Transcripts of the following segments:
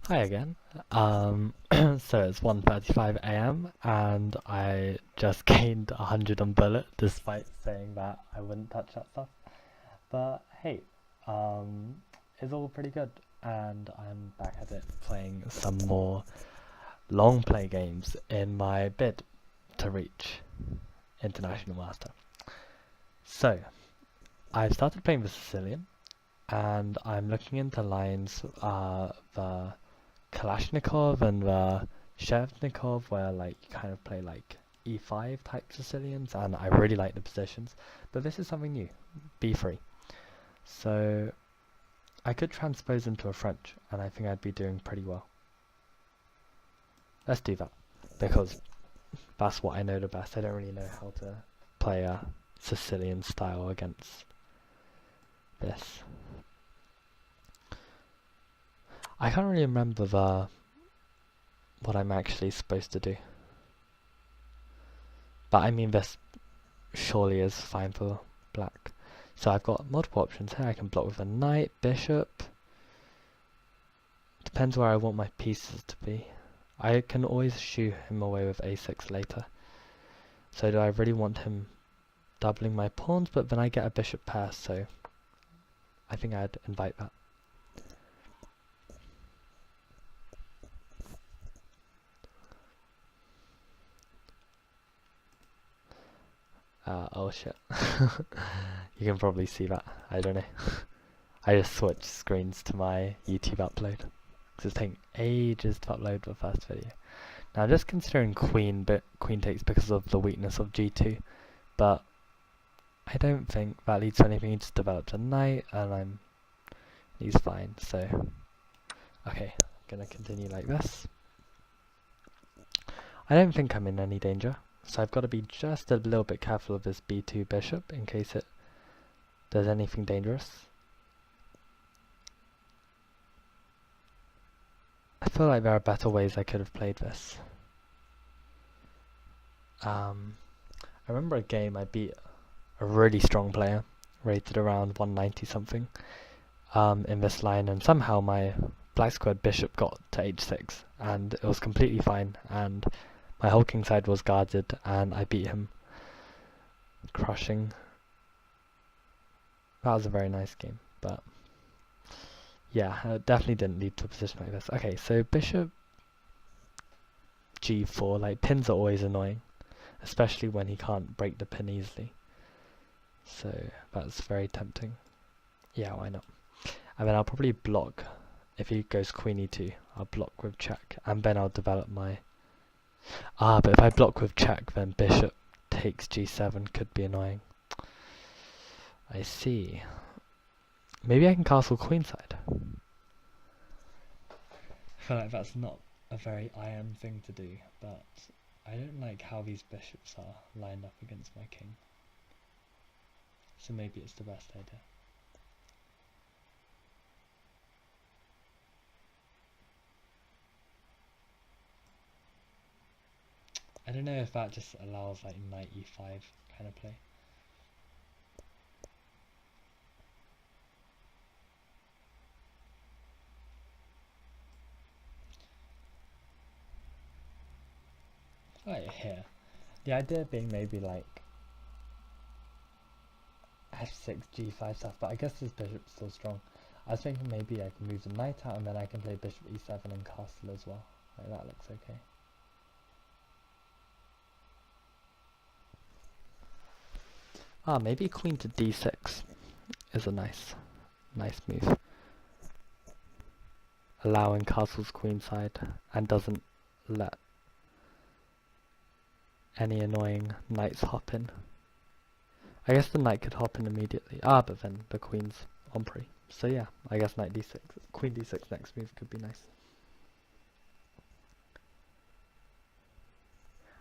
Hi again. So it's 1:35 a.m. and I just gained 100 on bullet despite saying that I wouldn't touch that stuff. But hey, um, it's all pretty good and I'm back at it playing some more long play games in my bid to reach International Master. So I've started playing the Sicilian and I'm looking into lines the Kalashnikov and the Shevnikov, where like you kind of play like E5 type Sicilians, and I really like the positions. But this is something new, B3. So I could transpose into a French, and I think I'd be doing pretty well. Let's do that, because that's what I know the best. I don't really know how to play a Sicilian style against this. I can't really remember what I'm actually supposed to do. But I mean, this surely is fine for black. So I've got multiple options here. I can block with a knight, bishop. Depends where I want my pieces to be. I can always shoo him away with a6 later. So do I really want him doubling my pawns? But then I get a bishop pair, so I think I'd invite that. Oh shit. You can probably see that. I don't know. I just switched screens to my YouTube upload. Because it's taking ages to upload the first video. Now just considering queen, but queen takes because of the weakness of g2. But I don't think that leads to anything. He just develops a knight and he's fine. So okay, gonna continue like this. I don't think I'm in any danger. So I've got to be just a little bit careful of this b2 bishop in case it does anything dangerous. I feel like there are better ways I could have played this. I remember a game I beat a really strong player, rated around 190 something, in this line, and somehow my black squared bishop got to h6, and it was completely fine, and my whole king side was guarded, and I beat him, crushing. That was a very nice game, but yeah, it definitely didn't lead to a position like this. Okay, so bishop g4, like pins are always annoying, especially when he can't break the pin easily. So that's very tempting. Yeah, why not? And then I'll probably block, if he goes queen e2, I'll block with check, and then I'll develop my... but if I block with check, then bishop takes g7 could be annoying. I see. Maybe I can castle queenside. I feel like that's not a very IM thing to do, but I don't like how these bishops are lined up against my king. So maybe it's the best idea. I don't know if that just allows like knight e5 kind of play. Right here. The idea being maybe like f6, g5 stuff, but I guess this bishop's still strong. I was thinking maybe I can move the knight out and then I can play bishop e7 and castle as well. Like that looks okay. Maybe queen to d6 is a nice move. Allowing castles queenside and doesn't let any annoying knights hop in. I guess the knight could hop in immediately. But then the queen's on pre. So yeah, I guess knight d6. Queen d6 next move could be nice.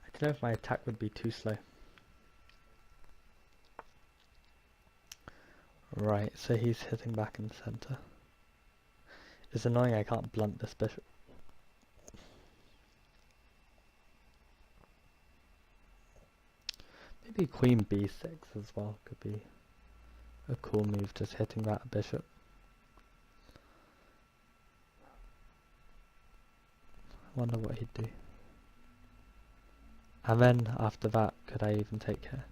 I don't know if my attack would be too slow. Right, so he's hitting back in the center. It's annoying I can't blunt this bishop. Maybe queen b6 as well could be a cool move, just hitting that bishop. wonder what he'd do. And then after that, could I even take here?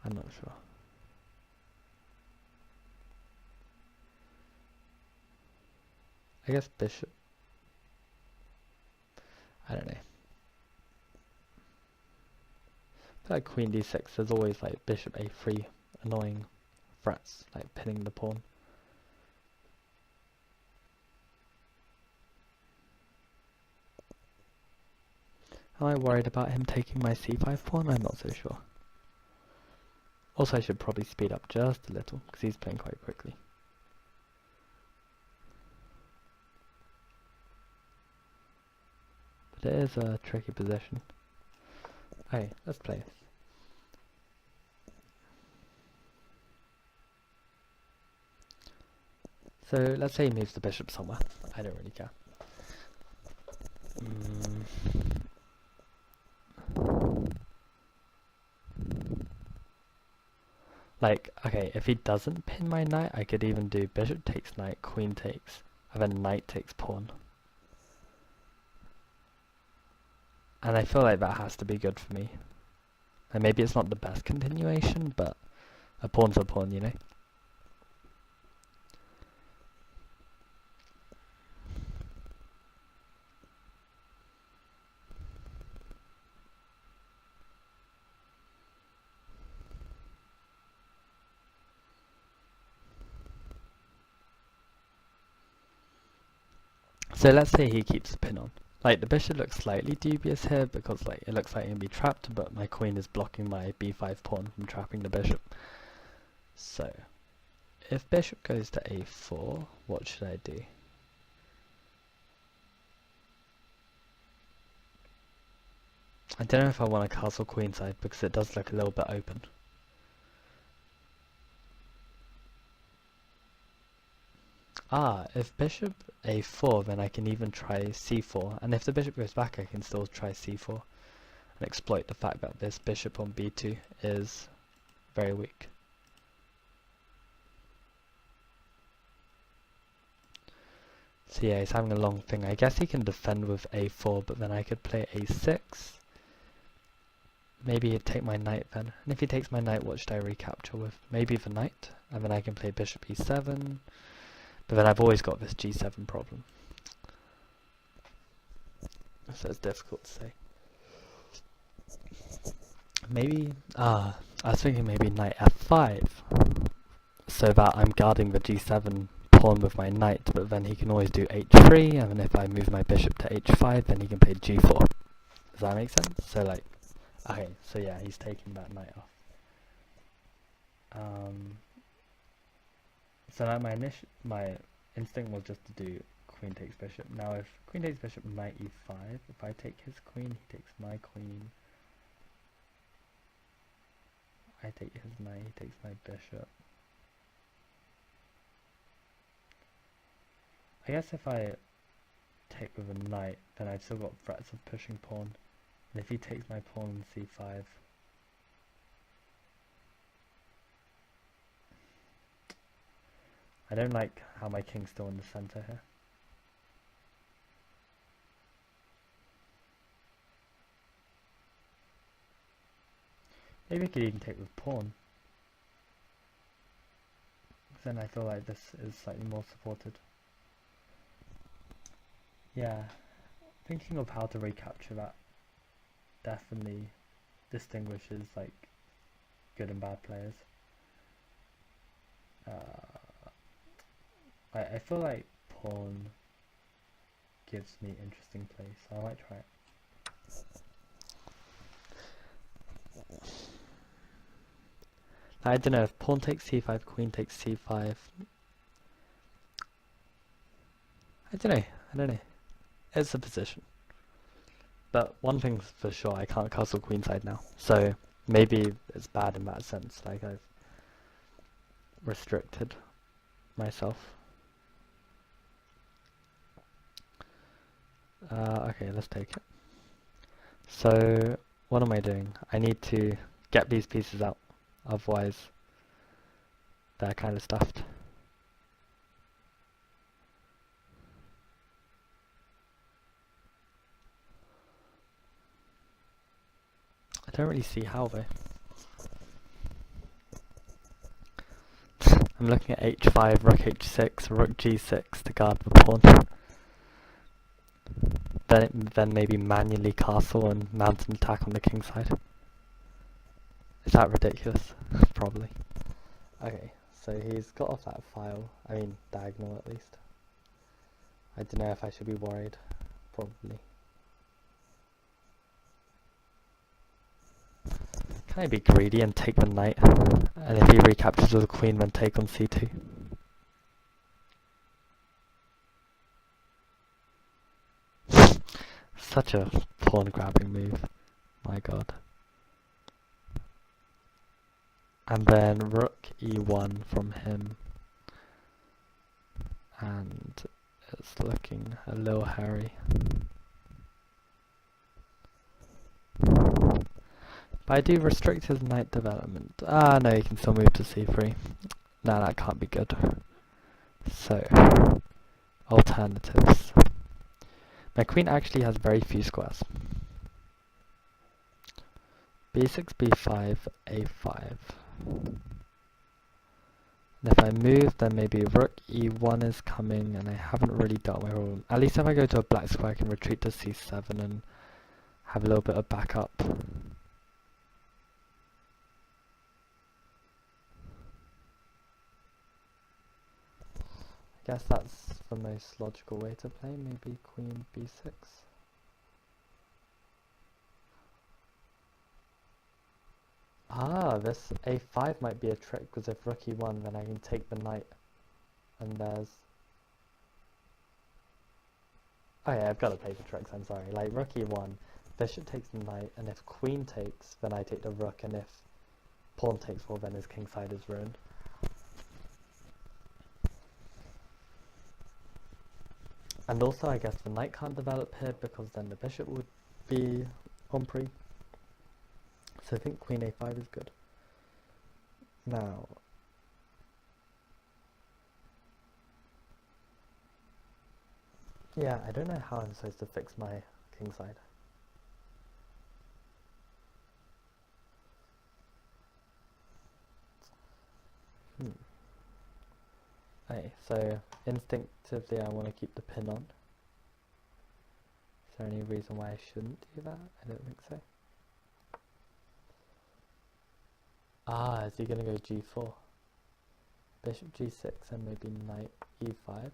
I'm not sure. I guess bishop. I don't know. I feel like queen d6, there's always like bishop a3 annoying threats, like pinning the pawn. Am I worried about him taking my c5 pawn? I'm not so sure. Also, I should probably speed up just a little, because he's playing quite quickly. But it is a tricky position. Okay, let's play this. So, let's say he moves the bishop somewhere. I don't really care. Like, okay, if he doesn't pin my knight, I could even do bishop takes knight, queen takes, and then knight takes pawn. And I feel like that has to be good for me. And maybe it's not the best continuation, but a pawn's a pawn, you know? So let's say he keeps the pin on. Like, the bishop looks slightly dubious here because like it looks like he'll be trapped, but my queen is blocking my b5 pawn from trapping the bishop. So, if bishop goes to a4, what should I do? I don't know if I want to castle queenside because it does look a little bit open. Ah, if bishop a4, then I can even try c4, and if the bishop goes back I can still try c4 and exploit the fact that this bishop on b2 is very weak. So yeah, he's having a long thing. I guess he can defend with a4, but then I could play a6. Maybe he'd take my knight then. And if he takes my knight, what should I recapture with? Maybe the knight, and then I can play bishop e7. But then I've always got this g7 problem. So it's difficult to say. Maybe, I was thinking maybe knight f5. So that I'm guarding the g7 pawn with my knight, but then he can always do h3, and then if I move my bishop to h5, then he can play g4. Does that make sense? So like, okay, so yeah, he's taking that knight off. So now my instinct was just to do queen takes bishop. Now if queen takes bishop, knight e5, if I take his queen, he takes my queen. I take his knight, he takes my bishop. I guess if I take with a knight, then I've still got threats of pushing pawn. And if he takes my pawn on c5, I don't like how my king's still in the center here. Maybe I could even take with pawn. Then I feel like this is slightly more supported. Yeah, thinking of how to recapture that definitely distinguishes like good and bad players. I feel like pawn gives me interesting play, so I might try it. I don't know, if pawn takes c5, queen takes c5. I don't know. It's a position. But one thing's for sure, I can't castle queenside now. So maybe it's bad in that sense, like I've restricted myself. Okay, let's take it. So what am I doing? I need to get these pieces out, otherwise they're kind of stuffed. I don't really see how though. I'm looking at h5, rook h6, rook g6 to guard the pawn. Then maybe manually castle and mount an attack on the king side. Is that ridiculous? Probably. Okay, so he's got off that file. I mean, diagonal at least. I don't know if I should be worried. Probably. Can I be greedy and take the knight? And if he recaptures with the queen, then take on c2? Such a pawn grabbing move. My god. And then rook e1 from him. And it's looking a little hairy. But I do restrict his knight development. Ah, no, he can still move to c3. No, that can't be good. So, alternatives. My queen actually has very few squares. b6, b5, a5. And if I move, then maybe rook e1 is coming, and I haven't really dealt my role. At least if I go to a black square, I can retreat to c7 and have a little bit of backup. I guess that's the most logical way to play, maybe queen b6. Ah, this a5 might be a trick, because if rook e1, then I can take the knight, and there's... Oh yeah, I've got to play the tricks, I'm sorry. Like, rook e1, bishop takes the knight, and if queen takes, then I take the rook, and if pawn takes, well then his king side is ruined. And also, I guess the knight can't develop here, because then the bishop would be on pre. So I think queen a5 is good. Now, yeah, I don't know how I'm supposed to fix my king side. Okay, so instinctively I want to keep the pin on. Is there any reason why I shouldn't do that? I don't think so. Ah, is he going to go g4? Bishop g6 and maybe knight e5?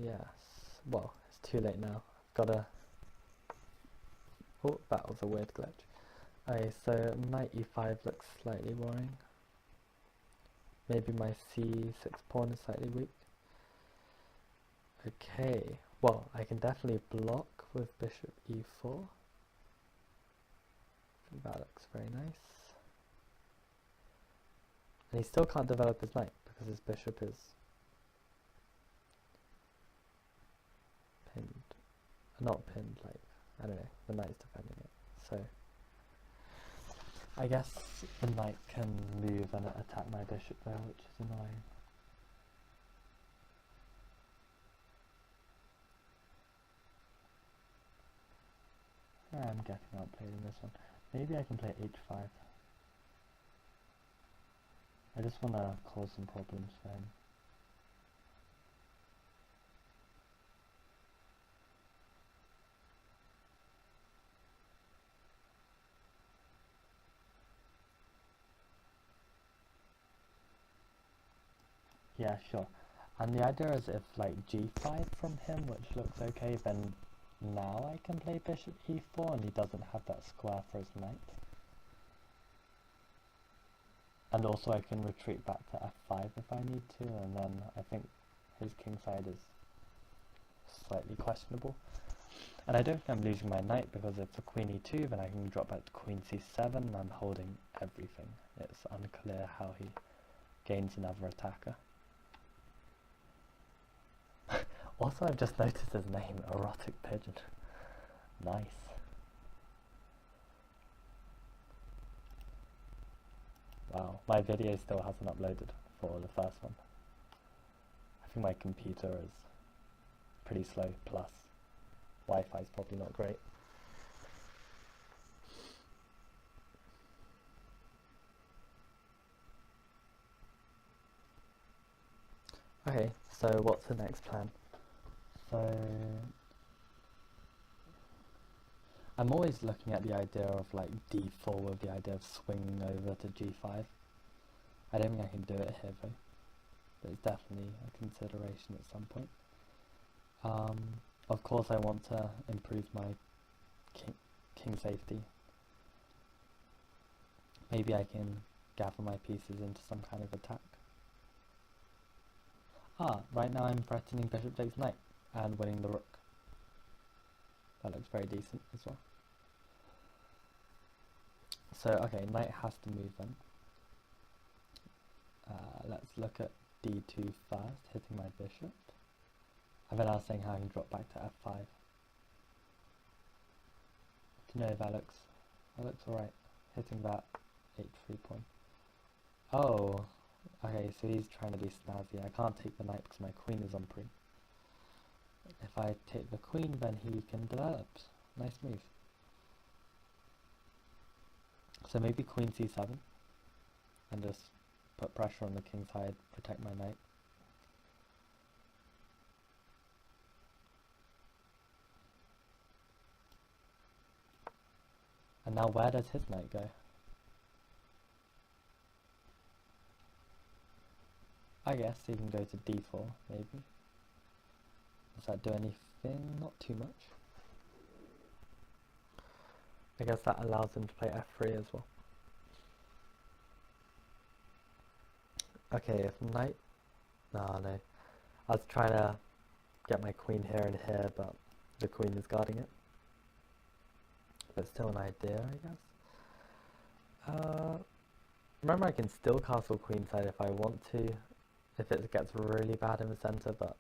Yes. Well, it's too late now. I've got to... Oh, that was a weird glitch. Okay, so knight e5 looks slightly worrying. Maybe my c6 pawn is slightly weak. Okay, well, I can definitely block with bishop e4. I think that looks very nice. And he still can't develop his knight because his bishop is pinned. Not pinned, like, I don't know, the knight's defending it. So, I guess the knight can move and attack my bishop there, which is annoying. Yeah, I'm getting outplayed in this one. Maybe I can play h5. I just want to cause some problems for him. Yeah, sure. And the idea is if like g5 from him, which looks okay, then now I can play bishop e4 and he doesn't have that square for his knight. And also I can retreat back to f5 if I need to, and then I think his king side is slightly questionable. And I don't think I'm losing my knight, because if the queen e2, then I can drop back to queen c7 and I'm holding everything. It's unclear how he gains another attacker. Also, I've just noticed his name, Erotic Pigeon. Nice. Wow, my video still hasn't uploaded for the first one. I think my computer is pretty slow, plus Wi-Fi is probably not great. Okay, so what's the next plan? So I'm always looking at the idea of like d4 with the idea of swinging over to g5. I don't think I can do it here though, but it's definitely a consideration at some point. Of course I want to improve my king safety. Maybe I can gather my pieces into some kind of attack. Right now I'm threatening bishop takes knight and winning the rook. That looks very decent as well. So, okay, knight has to move then. Let's look at d2 first, hitting my bishop. And then I was saying how I can drop back to f5. Do you know that looks alright. Hitting that h3 pawn. Oh, okay, so he's trying to be snazzy. I can't take the knight because my queen is on pre. If I take the queen, then he can develop. Nice move. So maybe queen c7 and just put pressure on the king's side, protect my knight. And now where does his knight go? I guess he can go to d4, maybe. Does that do anything? Not too much. I guess that allows him to play f3 as well. Okay, if knight... No. I was trying to get my queen here and here, but the queen is guarding it. But still an idea, I guess. Remember I can still castle queenside if I want to, if it gets really bad in the centre, but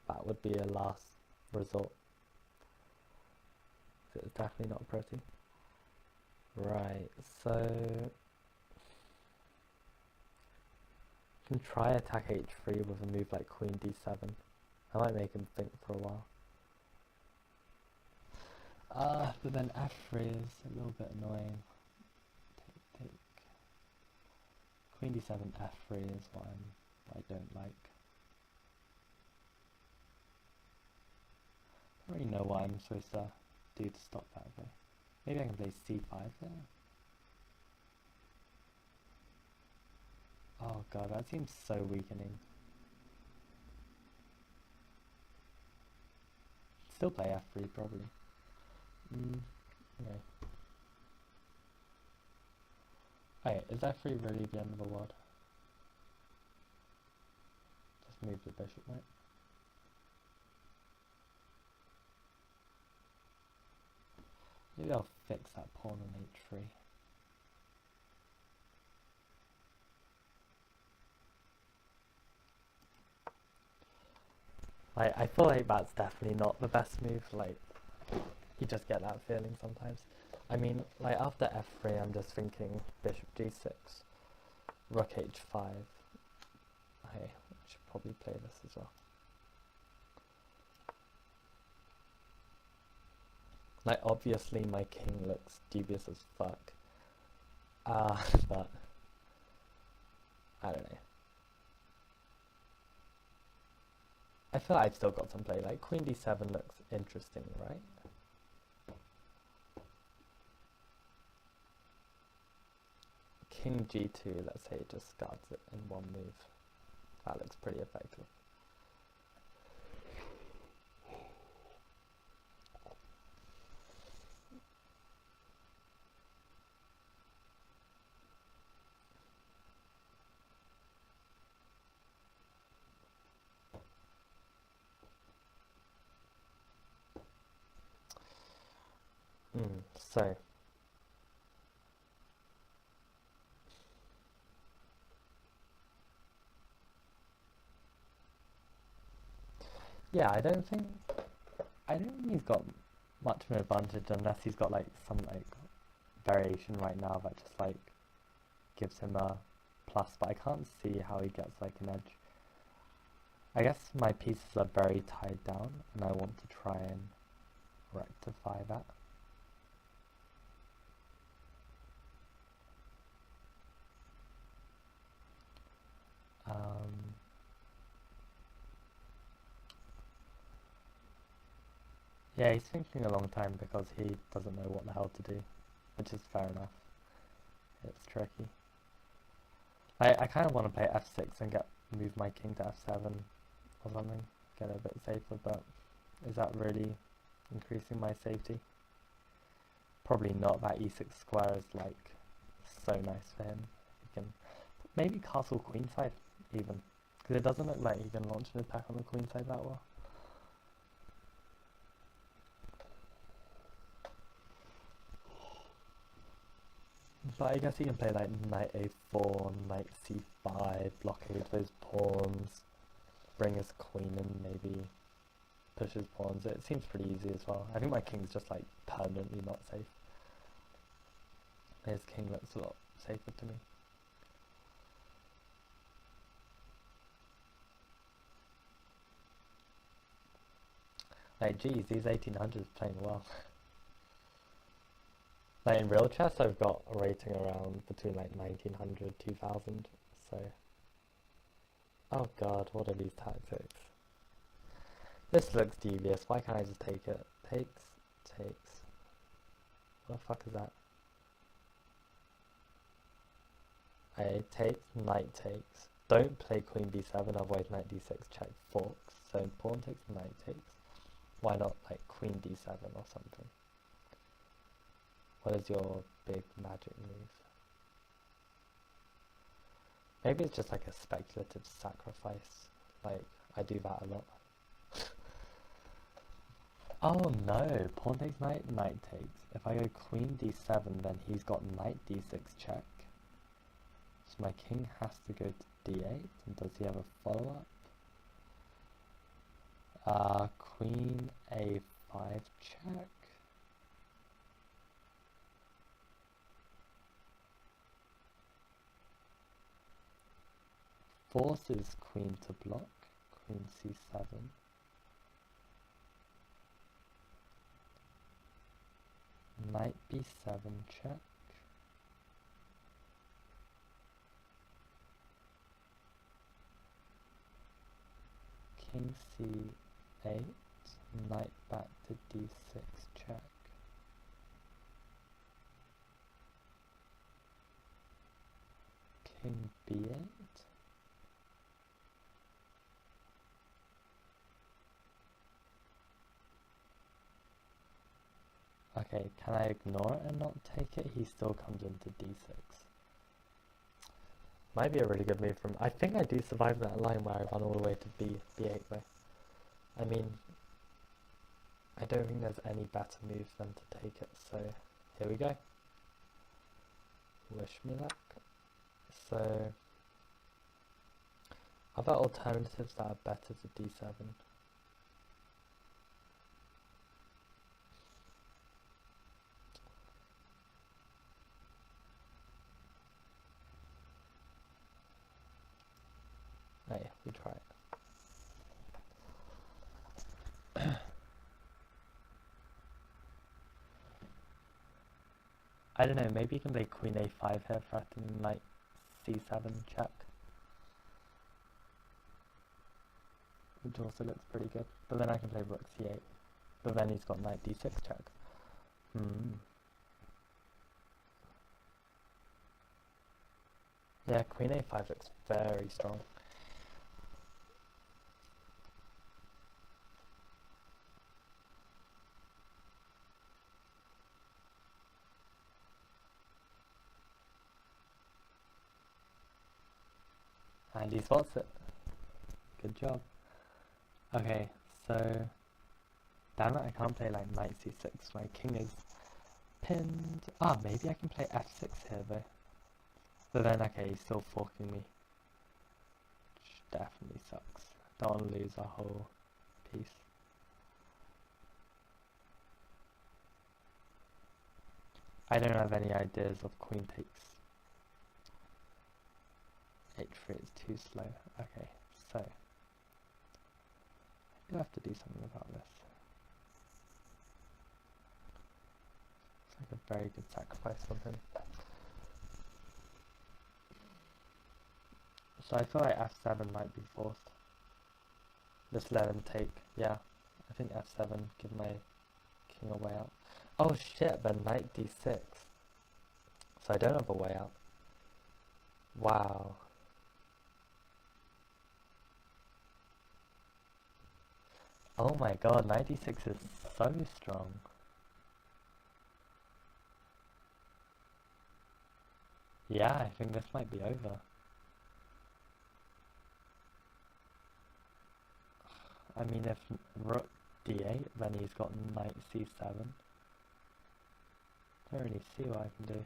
that would be a last resort. It's definitely not pretty. Right, so... I can try attack h3 with a move like queen d7. I might make him think for a while. But then f3 is a little bit annoying. Take. Queen d7, f3 is what I don't like. I don't really know what I'm supposed to do to stop that though. Maybe I can play c5 there. Oh god, that seems so weakening. Still play f3 probably. Okay. Okay, is f3 really the end of the world? Just move the bishop, right? Maybe I'll fix that pawn on h3. I feel like that's definitely not the best move, like, you just get that feeling sometimes. I mean, like, after f3 I'm just thinking bishop g6, rook h5. Okay, I should probably play this as well. Like, obviously my king looks dubious as fuck. But, I don't know. I feel like I've still got some play, like queen d7 looks interesting, right? King g2, let's say, just guards it in one move. That looks pretty effective. So yeah, I don't think he's got much of an advantage unless he's got like some like variation right now that just like gives him a plus, but I can't see how he gets like an edge. I guess my pieces are very tied down and I want to try and rectify that. Yeah, he's thinking a long time because he doesn't know what the hell to do, which is fair enough. It's tricky. I kind of want to play f6 and move my king to f7 or something, get a bit safer, but is that really increasing my safety? Probably not. That e6 square is like so nice for him. He can maybe castle queenside even, because it doesn't look like he can launch an attack on the queenside that well. But I guess he can play like knight a4, knight c5, blockade those pawns, bring his queen in, maybe push his pawns. It seems pretty easy as well. I think my king's just like permanently not safe. His king looks a lot safer to me. Like, geez, these 1800s playing well. Like, in real chess, I've got a rating around between like 1900, 2000, so... Oh god, what are these tactics? This looks devious, why can't I just take it? Takes. What the fuck is that? Takes, knight takes. Don't play queen b7, otherwise knight d6 check forks. So pawn takes, knight takes. Why not like queen d7 or something? What is your big magic move? Maybe it's just like a speculative sacrifice. Like, I do that a lot. Oh no, pawn takes knight, knight takes. If I go queen d7, then he's got knight d6 check. So my king has to go to d8, and does he have a follow-up? Queen a5 check. Forces queen to block, queen c7. Knight b7 check. King c8, knight back to d6 check. King b8. Okay, can I ignore it and not take it? He still comes into d6. Might be a really good move from... I think I do survive that line where I run all the way to b8 though. I mean, I don't think there's any better move than to take it, so here we go. Wish me luck. So, other alternatives that are better to d7. Hey, we try it. I don't know, maybe you can play queen a5 here, threatening knight c7 check. Which also looks pretty good. But then I can play rook c8. But then he's got knight d6 check. Yeah, queen a5 looks very strong. And he spots it. Good job. Okay, so... Damn it, I can't play like knight c6. My king is pinned. Ah, maybe I can play f6 here though. But then, okay, he's still forking me. Which definitely sucks. Don't want to lose a whole piece. I don't have any ideas of queen takes. h3 is too slow. Okay, so I do have to do something about this. It's like a very good sacrifice from him. So I feel like f7 might be forced. Just let him take, yeah. I think f7, give my making a way out. Oh shit, but knight d6. So I don't have a way out. Wow. Oh my god, knight d6 is so strong. Yeah, I think this might be over. I mean, if rook d8, then he's got knight c7. Don't really see what I can do.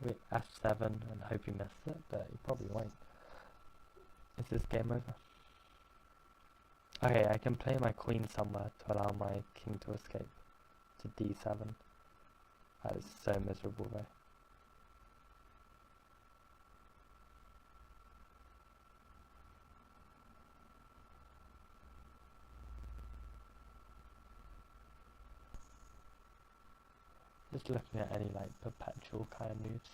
Wait, f7 and hope he misses it, but he probably won't. Is this game over? Okay, I can play my queen somewhere to allow my king to escape to d7. That is so miserable though. Just looking at any like perpetual kind of moves.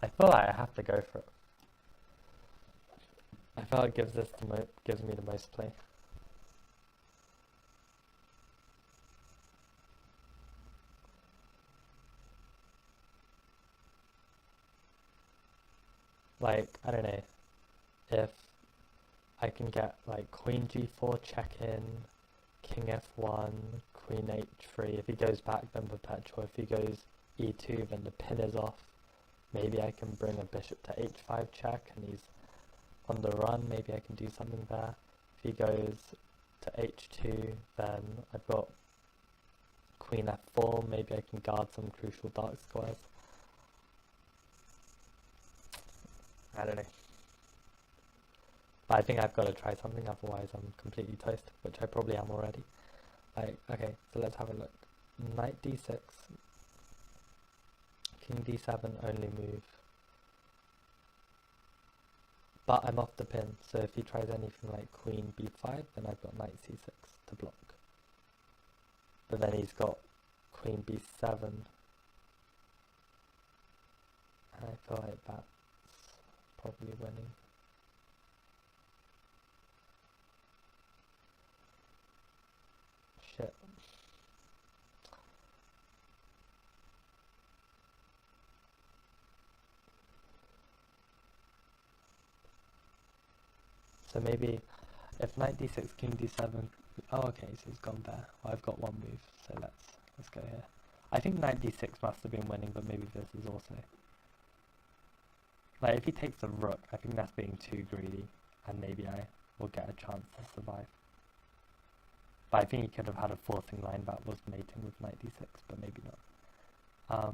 I feel like I have to go for it. I feel like it gives me the most play. Like, I don't know, if I can get like queen g4 check in, king f1, queen h3, if he goes back then perpetual, if he goes e2 then the pin is off, maybe I can bring a bishop to h5 check and he's on the run, maybe I can do something there. If he goes to h2 then I've got queen f4, maybe I can guard some crucial dark squares. I don't know. But I think I've got to try something, otherwise I'm completely toast, which I probably am already. Like, okay, so let's have a look. Knight d6, king d7 only move. But I'm off the pin, so if he tries anything like queen b5, then I've got knight c6 to block. But then he's got queen b7. And I feel like that's probably winning. Shit. So maybe if knight d6, king d7. Oh, okay, so he's gone there. Well, I've got one move, so let's go here. I think knight d6 must have been winning, but maybe this is also. Like, if he takes a rook, I think that's being too greedy, and maybe I will get a chance to survive. But I think he could have had a forcing line that was mating with knight d6, but maybe not.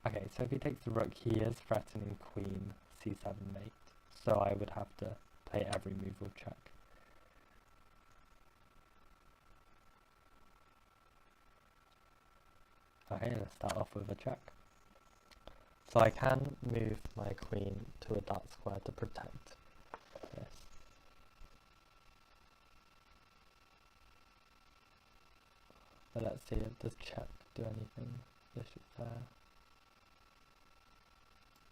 Okay, so if he takes the rook, he is threatening queen c7 mate, so I would have to play every move with check. Okay, let's start off with a check. So I can move my queen to a dark square to protect this. But let's see, does check do anything? Bishop there.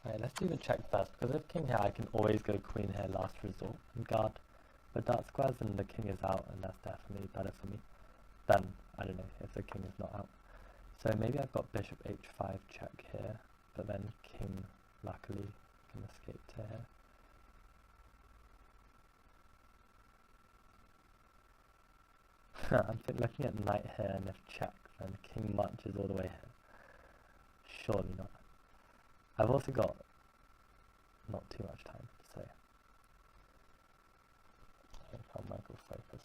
Alright, let's do the check first, because if king here, I can always go queen here last resort and guard the dark squares, and the king is out, and that's definitely better for me than, I don't know, if the king is not out. So maybe I've got bishop h5 check here, but then king, luckily, can escape to here. I'm looking at knight here, and if check, then king marches all the way here. Surely not. I've also got not too much time, so I think I'll micro focus.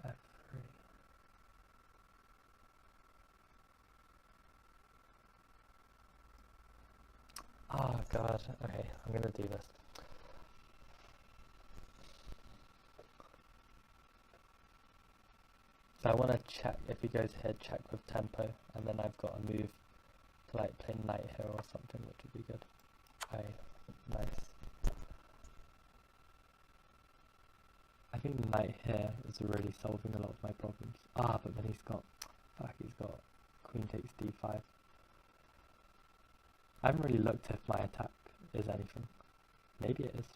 F3. Oh god, okay, I'm gonna do this. So I want to check, if he goes here, check with tempo, and then I've got to move to like play knight here or something, which would be good. Nice. I think knight here is really solving a lot of my problems. Ah, but then he's got queen takes d5. I haven't really looked if my attack is anything. Maybe it is.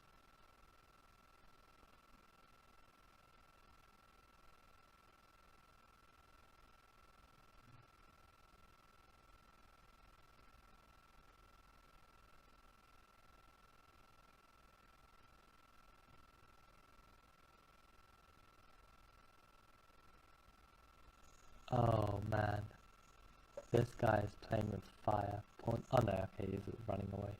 Oh man, this guy is playing with fire. Pawn. Oh no, okay, he's running away.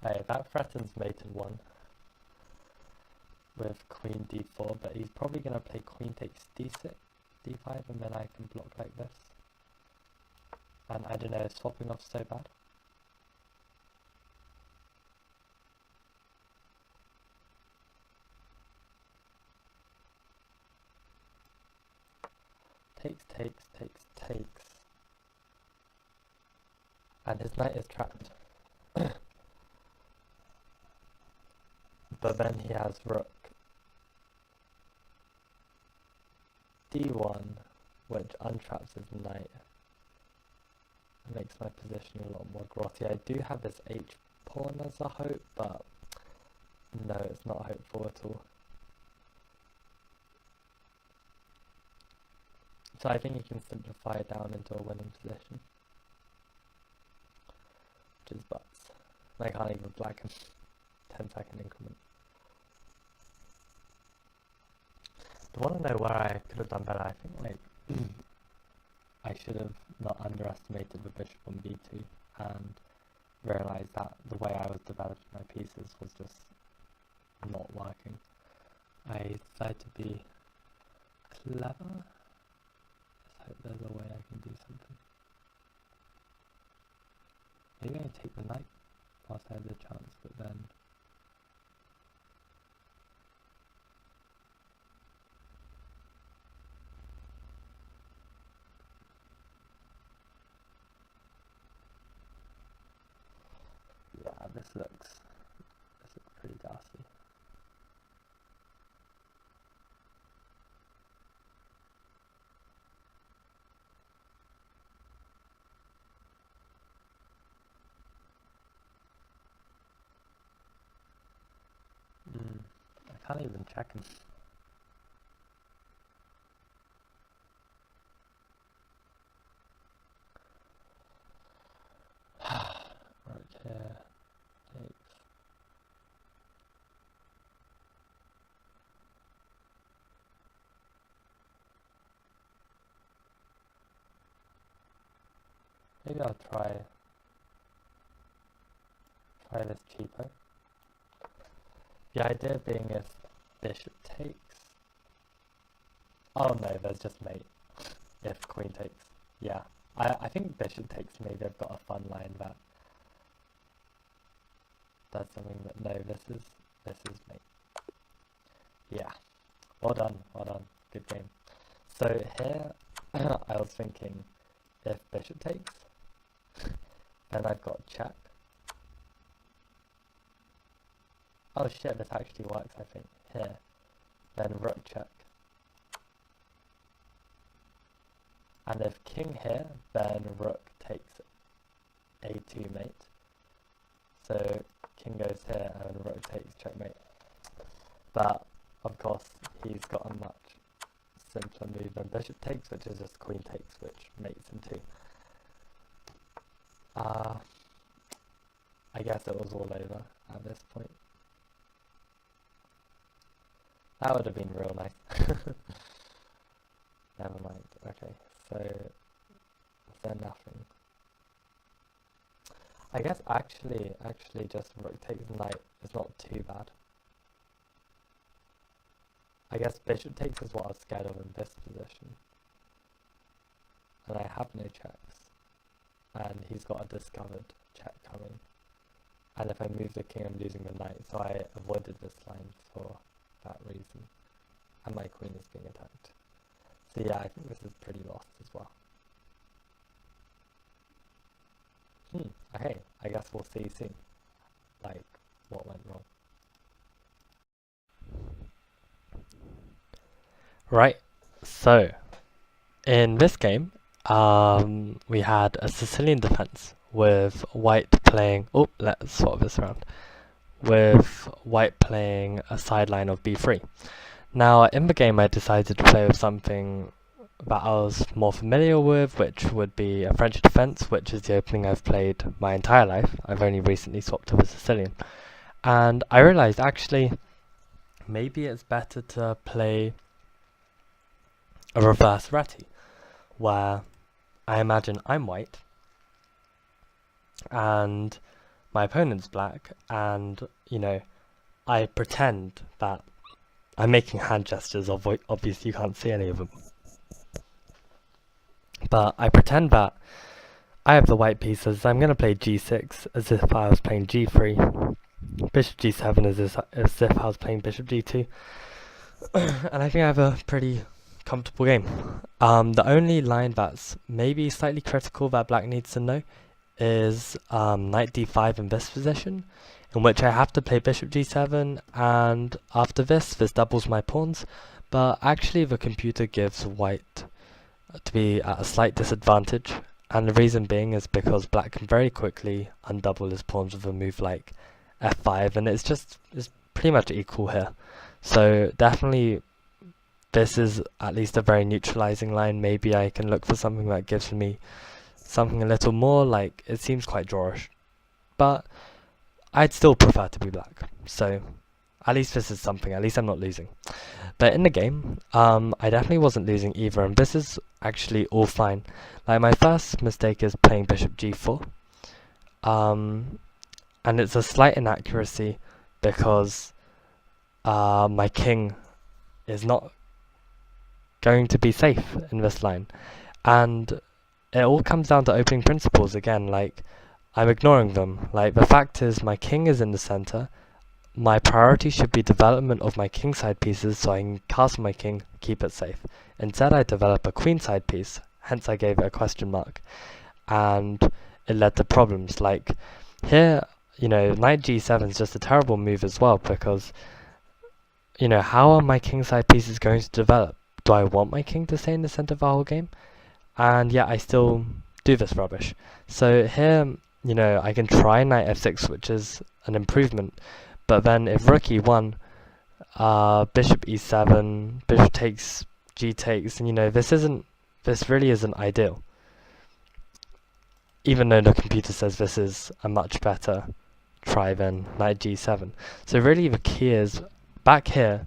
Hey, that threatens mate in 1 with queen d4, but he's probably going to play queen takes d6, d5, and then I can block like this. And I don't know, is swapping off so bad? Takes. And his knight is trapped. But then he has rook d1, which untraps his knight. It makes my position a lot more grotty. I do have this h pawn as a hope, but no, it's not hopeful at all. So I think you can simplify it down into a winning position. Which is butts. I can't even black him. 10-second increment. I want to know where I could have done better. I think like I should have not underestimated the bishop on b2 and realised that the way I was developing my pieces was just not working. I decided to be clever. Let's hope there's a way I can do something. Maybe I take the knight whilst I have the chance, but then yeah, this looks pretty ghastly. I can't even check him. Right here. Takes. Maybe I'll try this cheaper. The idea being if bishop takes. Oh no, there's just mate. If queen takes. Yeah. I think bishop takes, maybe I've got a fun line that does something that no, this is mate. Yeah. Well done. Good game. So here I was thinking if bishop takes, then I've got check. Oh shit, this actually works, I think. Here. Then rook check. And if king here, then rook takes a2 mate. So king goes here and rook takes checkmate. But of course he's got a much simpler move than bishop takes, which is just queen takes, which mates in 2. I guess it was all over at this point. That would have been real nice. Never mind. Okay, so is there nothing? I guess actually just rook takes knight is not too bad. I guess bishop takes is what I was scared of in this position. And I have no checks. And he's got a discovered check coming. And if I move the king, I'm losing the knight. So I avoided this line for that reason. And my queen is being attacked. So yeah, I think this is pretty lost as well. Okay, I guess we'll see soon. Like, what went wrong. Right, so in this game, we had a Sicilian defense with white playing. Oh, let's swap this around. With white playing a sideline of b3. Now, in the game, I decided to play with something that I was more familiar with, which would be a French defense, which is the opening I've played my entire life. I've only recently swapped to a Sicilian. And I realized, actually, maybe it's better to play a reverse reti, where I imagine I'm white and my opponent's black, and I pretend that I'm making hand gestures. Obviously you can't see any of them, but I pretend that I have the white pieces. I'm going to play g6 as if I was playing g3, bishop g7 as if I was playing bishop g2, and I think I have a pretty comfortable game. The only line that's maybe slightly critical that black needs to know is knight d5 in this position, in which I have to play bishop g7, and after this doubles my pawns, but actually the computer gives white to be at a slight disadvantage, and the reason being is because black can very quickly undouble his pawns with a move like f5, and it's pretty much equal here. So definitely this is at least a very neutralizing line. Maybe I can look for something that gives me something a little more, like it seems quite drawish, but I'd still prefer to be black. So at least this is something, at least I'm not losing. But in the game, I definitely wasn't losing either, and this is actually all fine. Like, my first mistake is playing bishop g4, and it's a slight inaccuracy because my king is not going to be safe in this line, and it all comes down to opening principles again. Like, I'm ignoring them. Like, the fact is my king is in the center. My priority should be development of my kingside pieces so I can castle my king, keep it safe. Instead I develop a queenside piece, hence I gave it a question mark, and it led to problems. Like here, knight g7 is just a terrible move as well, because how are my kingside pieces going to develop? Do I want my king to stay in the center the whole game? And yet I still do this rubbish. So here, I can try knight f6, which is an improvement, but then if rook e1, bishop e7, bishop takes, g takes, and this really isn't ideal. Even though the computer says this is a much better try than knight g7. So really the key is, back here,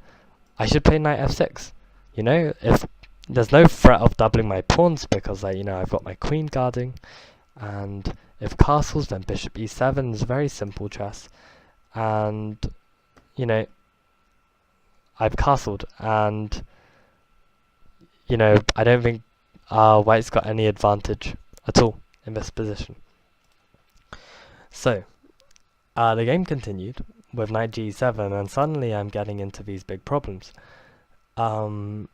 I should play knight f6. If there's no threat of doubling my pawns because I've got my queen guarding, and if castles, then bishop e7 is very simple chess, and I've castled, and I don't think white's got any advantage at all in this position. So the game continued with knight g7, and suddenly I'm getting into these big problems. d4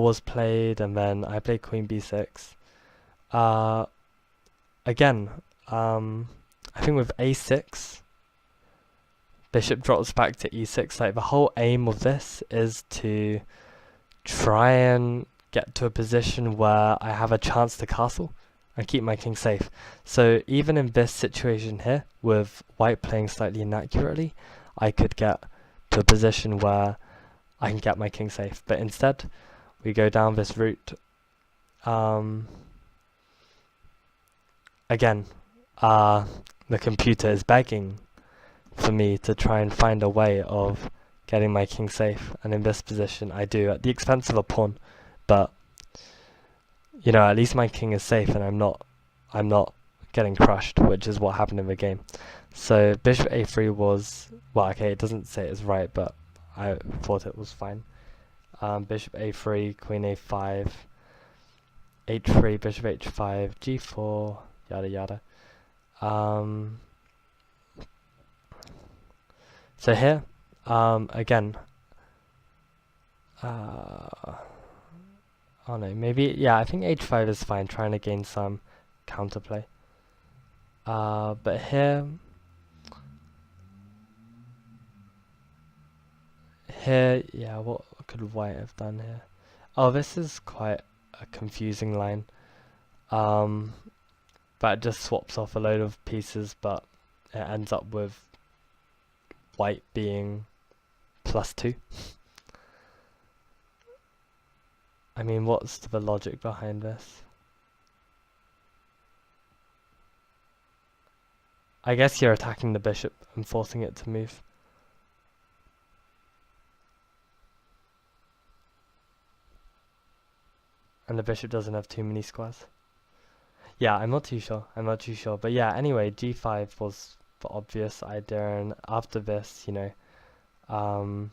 was played, and then I played queen b6. Again, I think with a6, bishop drops back to e6. Like, the whole aim of this is to try and get to a position where I have a chance to castle and keep my king safe. So even in this situation here, with white playing slightly inaccurately, I could get to a position where I can get my king safe. But instead, we go down this route. Again, the computer is begging for me to try and find a way of getting my king safe, and in this position I do, at the expense of a pawn, but at least my king is safe and I'm not getting crushed, which is what happened in the game. So bishop a3 was, well, okay, it doesn't say it's right, but I thought it was fine. Bishop a3, queen a5, h3, bishop h5, g4, yada yada. So here, again, oh no, maybe, yeah, I think h5 is fine, trying to gain some counterplay. But here, yeah, what could white have done here? Oh, this is quite a confusing line. But it just swaps off a load of pieces, but it ends up with white being +2. I mean, what's the logic behind this? I guess you're attacking the bishop and forcing it to move. And the bishop doesn't have too many squares. Yeah, I'm not too sure. But yeah, anyway, g5 was the obvious idea, and after this, you know,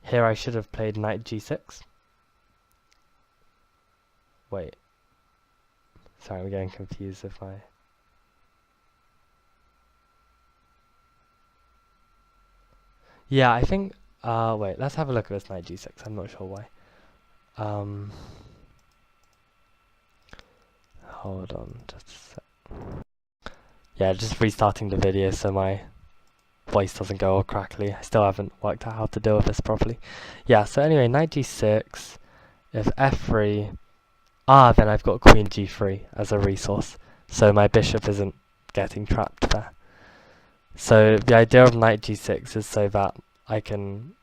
here I should have played knight g6. Wait. Sorry, I'm getting confused if I... Yeah, I think... wait, let's have a look at this knight g6. I'm not sure why. Hold on, just a sec. Yeah, just restarting the video so my voice doesn't go all crackly. I still haven't worked out how to deal with this properly. Yeah, so anyway, knight g6. If f3... then I've got queen g3 as a resource. So my bishop isn't getting trapped there. So the idea of knight g6 is so that I can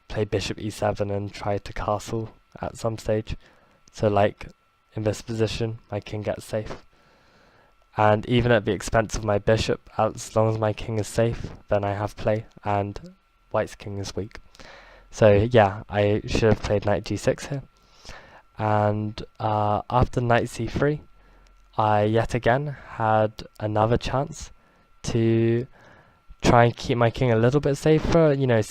play bishop e7 and try to castle at some stage. So like in this position, my king gets safe. And even at the expense of my bishop, as long as my king is safe, then I have play, and white's king is weak. So yeah, I should have played knight g6 here. And after knight c3, I yet again had another chance to try and keep my king a little bit safer. You know,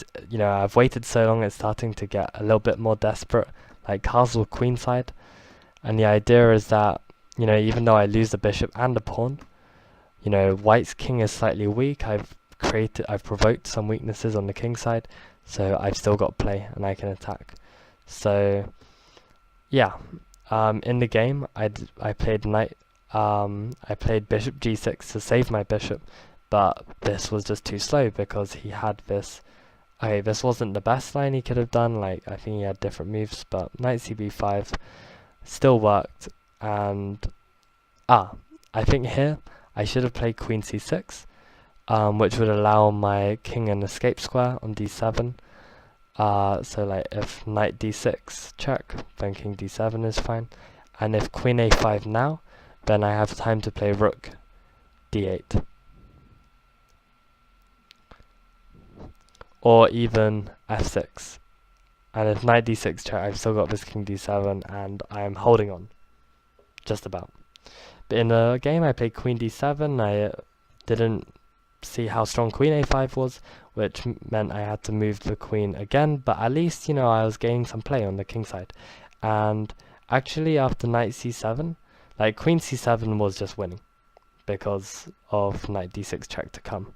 I've waited so long; it's starting to get a little bit more desperate, like castle queenside. And the idea is that, you know, even though I lose the bishop and the pawn, you know, white's king is slightly weak. I've provoked some weaknesses on the king side, so I've still got play and I can attack. So yeah, in the game, I played I played bishop g6 to save my bishop, but this was just too slow because he had this. Okay, this wasn't the best line he could have done. Like, I think he had different moves, but knight cb5 still worked. And I think here I should have played queen c6, which would allow my king an escape square on d7. So like if knight d6 check, then king d7 is fine. And if queen a5 now, then I have time to play rook d8. Or even f6. And if knight d6 check, I've still got this king d7 and I'm holding on. Just about. But in the game I played queen d7, I didn't see how strong queen a5 was, which meant I had to move the queen again, but at least, you know, I was gaining some play on the king side. And actually after knight c7, like queen c7 was just winning because of knight d6 check to come.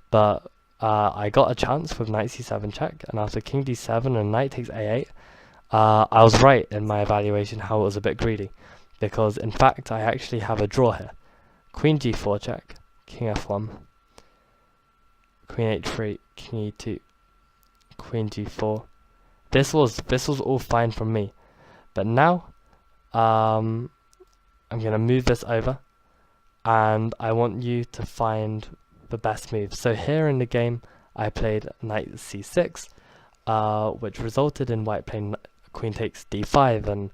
But I got a chance with knight c7 check, and after king d7 and knight takes a8, I was right in my evaluation how it was a bit greedy, because in fact I actually have a draw here. Queen g4 check, king f1, queen h3, king e2, queen g4. This was all fine from me, but now I'm gonna move this over, and I want you to find the best move. So here in the game I played knight c6, which resulted in white playing queen takes d5, and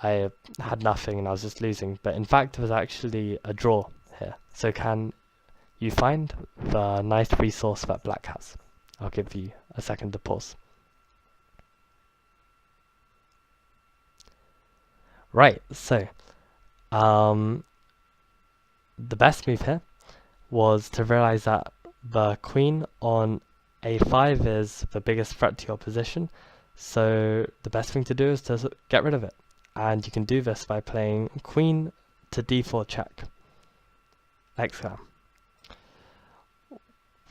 I had nothing and I was just losing. But in fact it was actually a draw here. So can you find the nice resource that black has? I'll give you a second to pause. Right, so the best move here was to realize that the queen on a5 is the biggest threat to your position, so the best thing to do is to get rid of it. And you can do this by playing queen to d4 check. Exclam.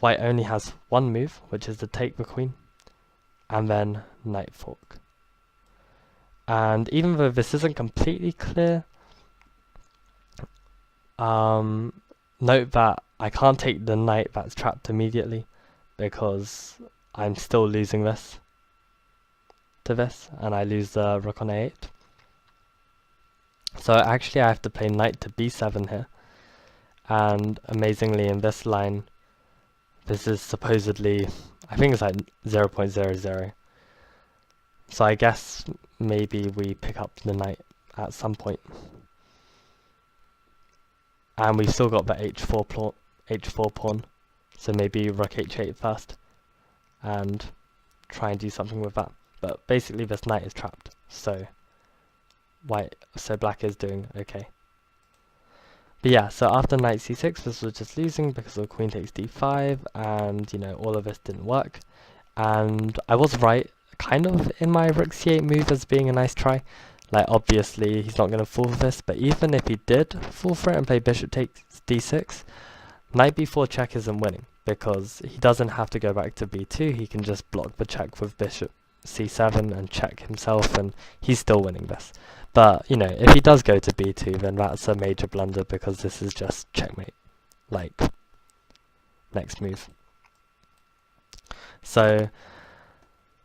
White only has one move, which is to take the queen, and then knight fork. And even though this isn't completely clear, note that I can't take the knight that's trapped immediately, because I'm still losing this to this, and I lose the rook on a8. So actually I have to play knight to b7 here, and amazingly in this line, this is supposedly, I think it's like 0.00. So I guess maybe we pick up the knight at some point. And we've still got the h4 pawn, so maybe rook h8 first, and try and do something with that. But basically this knight is trapped, so black is doing okay. But yeah, so after knight c6, this was just losing because of queen takes d5, and you know, all of this didn't work. And I was right, kind of, in my rook c8 move as being a nice try. Like, obviously, he's not going to fall for this, but even if he did fall for it and play bishop takes d6, knight b4 check isn't winning, because he doesn't have to go back to b2, he can just block the check with bishop c7 and check himself, and he's still winning this. But, you know, if he does go to b2, then that's a major blunder, because this is just checkmate. Like, next move. So,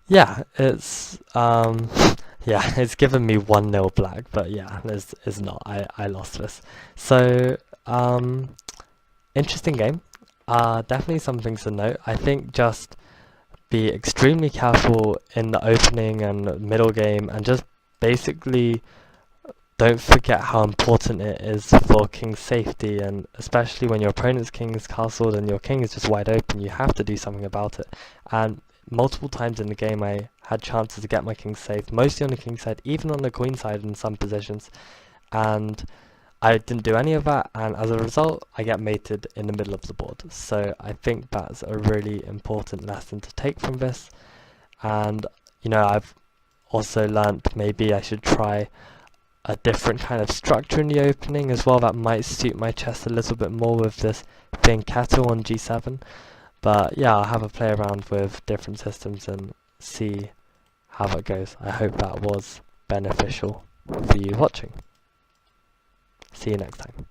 yeah, it's, yeah, it's given me 1-0 black, but yeah, it's not, I lost this. So, interesting game. Definitely some things to note. I think just be extremely careful in the opening and middle game, and just basically don't forget how important it is for king's safety, and especially when your opponent's king is castled and your king is just wide open, you have to do something about it. And multiple times in the game I had chances to get my king safe, mostly on the king side, even on the queen side in some positions, and I didn't do any of that, and as a result I get mated in the middle of the board. So I think that's a really important lesson to take from this. And you know, I've also learnt maybe I should try a different kind of structure in the opening as well that might suit my chess a little bit more with this fianchetto on g7. But yeah, I'll have a play around with different systems and see how that goes. I hope that was beneficial for you watching. See you next time.